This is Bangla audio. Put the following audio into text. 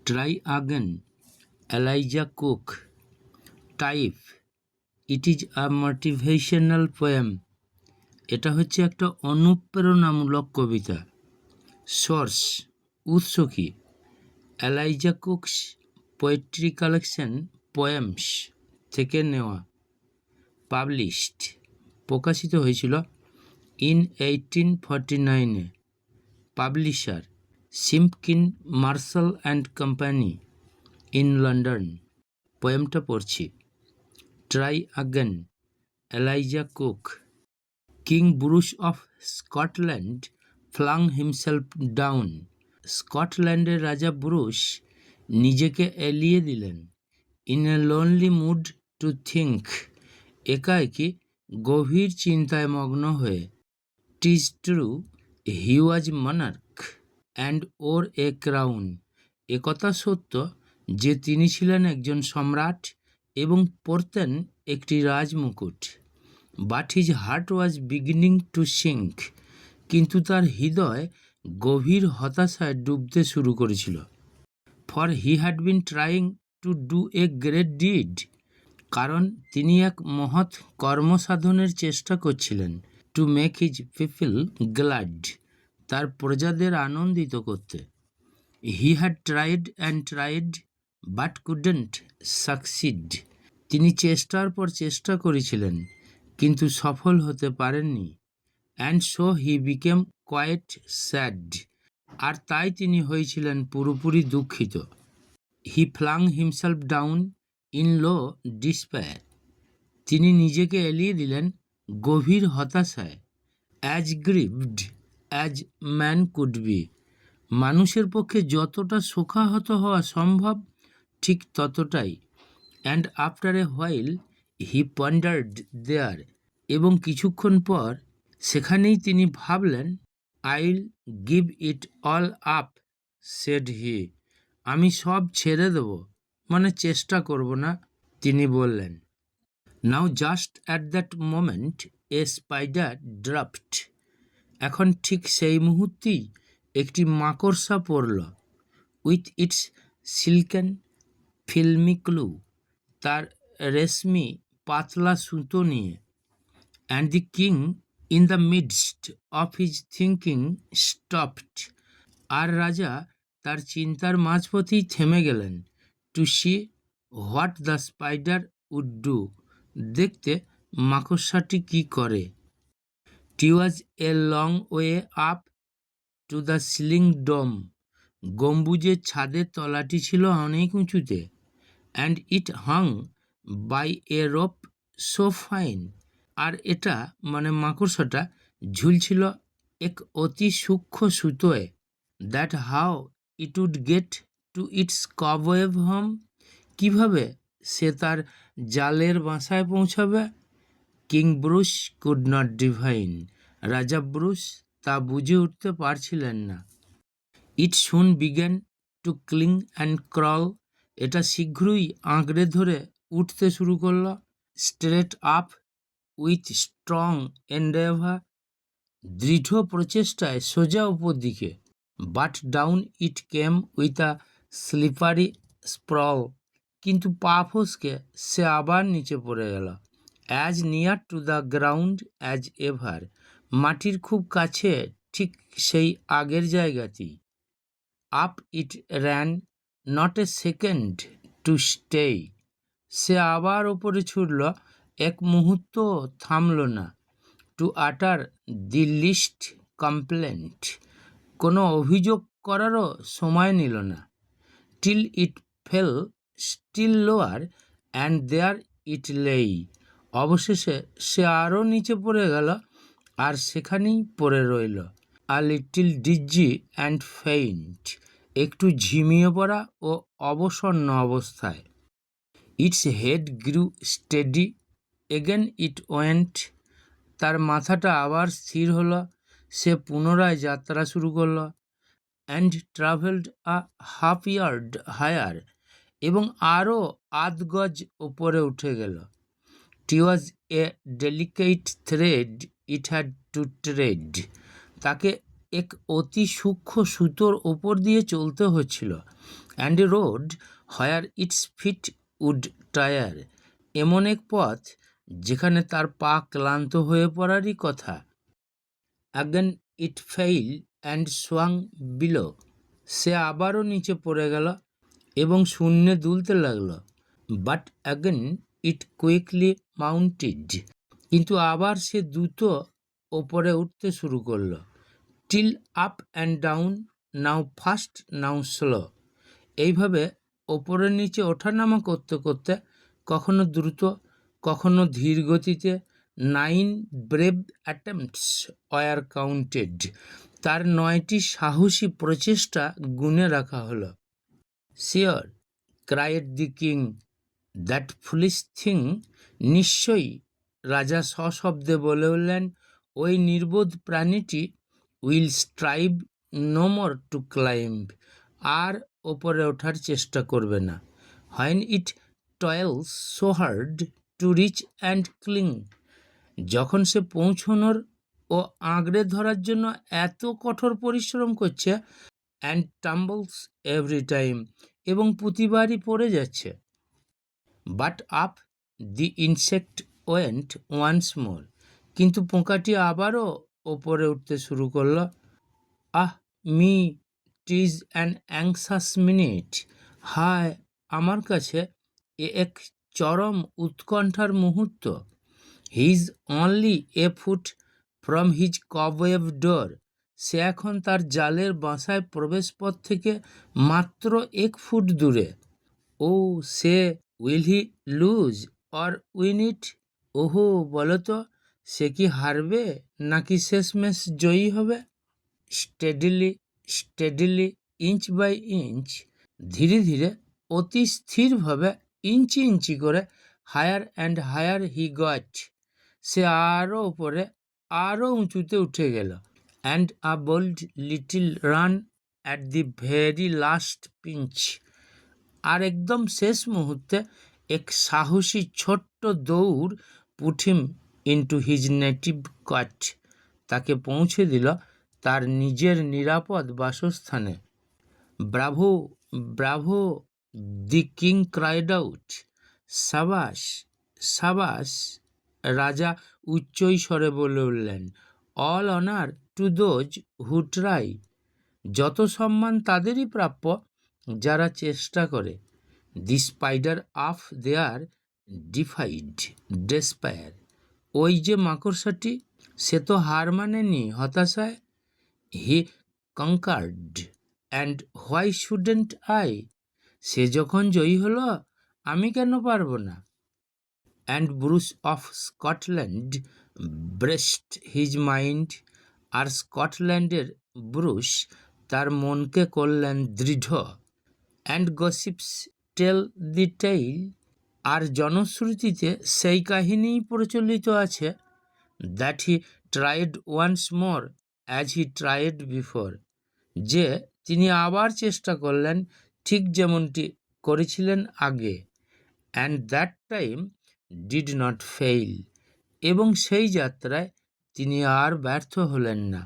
Try again. Elijah Cook. Type. It is a motivational poem. এটা হচ্ছে একটা অনুপ্রেরণামূলক কবিতা। সোর্স, উৎস কি? ELISA cooks poetry collection poems থেকে নেওয়া। পাবলিশড, প্রকাশিত হয়েছিল in 1849-এ। Publisher সিম্পকিন martial and company in London. পোয়েমটা পড়ছি। Try again, ELISA cook. King Bruce of Scotland flung himself down. স্কটল্যান্ডের রাজা ব্রুস নিজেকে এলিয়ে দিলেন। In a lonely mood to think, একাকী গভীর চিন্তায় মগ্ন হয়ে। টিজ true he was monarch and or A crown, একথা সত্য যে তিনি ছিলেন একজন সম্রাট এবং পরতেন একটি রাজমুকুট। But his heart was beginning to sink, কিন্তু তার হৃদয় গভীর হতাশায় ডুবতে শুরু করেছিল। For he had been trying to do a great deed, কারণ তিনি এক মহৎ কর্মসাধনের চেষ্টা করছিলেন। To make his people glad, তার প্রজাদের আনন্দিত করতে। He had tried and tried but couldn't succeed, তিনি চেষ্টার পর চেষ্টা করেছিলেন কিন্তু সফল হতে পারেননি। And so he became quite sad, আর তাই তিনি হয়েছিলেন পুরোপুরি দুঃখিত। He flung himself down in low despair, তিনি নিজেকে এলিয়ে দিলেন গভীর হতাশায়। As grieved as man could be, মানুষের পক্ষে যতটা শোকাহত হওয়া সম্ভব ঠিক ততটাই। And after a while he pondered there, এবং কিছুক্ষণ পর সেখানেই তিনি ভাবলেন। I'll give it all up said he, আমি সব ছেড়ে দেব, মানে চেষ্টা করব না, তিনি বললেন। নাও just at that moment A spider draft, এখন ঠিক সেই মুহূর্তেই একটি মাকড়সা পড়ল। With its silken filmi clue, তার রেশমি পাতলা সুতো নিয়ে। And the king in the midst of his thinking stopped, আর রাজা তার চিন্তার মাঝপথেই থেমে গেলেন। Two C what the spider would do, দেখতে মাকড়সাটি কি করে। টি ওয়াজ a long way up to the ceiling ডোম, গম্বুজের ছাদের তলাটি ছিল অনেক উঁচুতে। And it hung by a rope so fine, আর এটা মানে মাকড়সাটা ঝুলছিল এক অতি সূক্ষ্ম সুতোয়। That how it would get to its cobweb home, কীভাবে সে তার জালের বাসায় পৌঁছাবে। King Bruce could not divine, রাজা ব্রুস তা বুঝে উঠতে পারছিলেন না। It soon began to cling and crawl, এটা শীঘ্রই আঁকড়ে ধরে উঠতে শুরু করল। Straight up with strong endeavour, দৃঢ় প্রচেষ্টায় সোজা উপর দিকে। But down it came with a slippery sprawl, কিন্তু পা ফসকে সে আবার নিচে পড়ে গেল। As near to the ground as ever, মাটির খুব কাছে ঠিক সেই আগের জায়গাতেই। Up it ran not a second to stay, সে আবার ওপরে ছুটল, এক মুহূর্ত থামল না। টু আটার দি লিস্ট কমপ্লেন্ট, কোনো অভিযোগ করারও সময় নিল না। Till it fell still lower and there it lay, অবশেষে সে আরও নিচে পড়ে গেল আর সেখানেই পড়ে রইল। A little dizzy and faint, একটু ঝিমিয়ে পড়া ও অবসন্ন অবস্থায়। Its head grew steady again it went, তার মাথাটা আবার স্থির হলো, সে পুনরায় যাত্রা শুরু করল। And travelled a half yard higher, এবং আরও আধ গজ ওপরে উঠে গেল। টি ওয়াজ এ delicate thread it had to trade, তাকে এক অতি সূক্ষ্ম সুতোর ওপর দিয়ে চলতে হচ্ছিল। And a road where it's fit would tyre, এমন এক পথ যেখানে তার পা ক্লান্ত হয়ে পড়ারই কথা। Again it fell and swung below, সে আবারও নিচে পড়ে গেল এবং শূন্যে দুলতে লাগলো। But again it quickly mounted, কিন্তু আবার সে দ্রুত ওপরে উঠতে শুরু করলো। Till up and down, now fast now slow, এইভাবে ওপরে নিচে ওঠানামা করতে করতে কখনো দ্রুত কখনো ধীর গতিতে 9 ব্রেভ অ্যাটেম্পটস ওয়ার কাউন্টেড, তার 9টি সাহসী প্রচেষ্টা গুণে রাখা হলো। Sure, cried the king, that foolish thing, নিশ্চয়ই, রাজা সশব্দে বলে উঠলেন, ওই নির্বোধ প্রাণীটি will strive no more to climb, আর ওপরে ওঠার চেষ্টা করবে না। When it toils so hard to reach and cling, যখন সে পৌঁছনোর ও আঁকড়ে ধরার জন্য এত কঠোর পরিশ্রম করছে। অ্যান্ড টাম্বলস এভরি টাইম, এবং প্রতিবারই পড়ে যাচ্ছে। But up the insect went once more, কিন্তু পোকাটি আবারও ওপরে উঠতে শুরু করল। আহ me, tease an anxious minute, হায় আমার কাছে এ এক চরম উৎকণ্ঠার মুহূর্ত। He is only a foot from his কবওয়েভ ডোর, সে এখন তার জালের বাসায় প্রবেশপথ থেকে মাত্র 1 ফুট দূরে। ও সে, will he lose or win it, ওহো বলো তো, সে কি হারবে নাকি শেষমেশ জয়ী হবে? Steadily steadily, inch by inch, ধীরে ধীরে অতি স্থিরভাবে ইঞ্চি ইঞ্চি করে higher and higher he got, সে আরও ওপরে আরও উঁচুতে উঠে গেল। And a bold little run at the very last pinch, আর একদম শেষ মুহূর্তে এক সাহসী ছোট্ট দৌড় put him into his native cot, তাকে পৌঁছে দিল তার নিজের নিরাপদ বাসস্থানে। Bravo bravo, the king cried out. সাবাস সাবাস, রাজা উচ্চই স্বরে বলে উঠলেন। All honour to those who try, যত সম্মান তাদেরই প্রাপ্য যারা চেষ্টা করে। The spider of there defied despair, ওই যে মাকড়সাটি, সে তো হার মানেনি হতাশায়। He conquered and why shouldn't I, সে যখন জয়ী হলো আমি কেন পারবো না? And Bruce of Scotland braced his mind, আর স্কটল্যান্ডের ব্রুস তার মনকে করলেন দৃঢ়। অ্যান্ড গসিপস টেল দি টেইল, আর জনশ্রুতিতে সেই কাহিনীই প্রচলিত আছে। That he tried once more as he tried before, যে তিনি আবার চেষ্টা করলেন ঠিক যেমনটি করেছিলেন আগে। And that time did not fail, এবং সেই যাত্রায় তিনি আর ব্যর্থ হলেন না।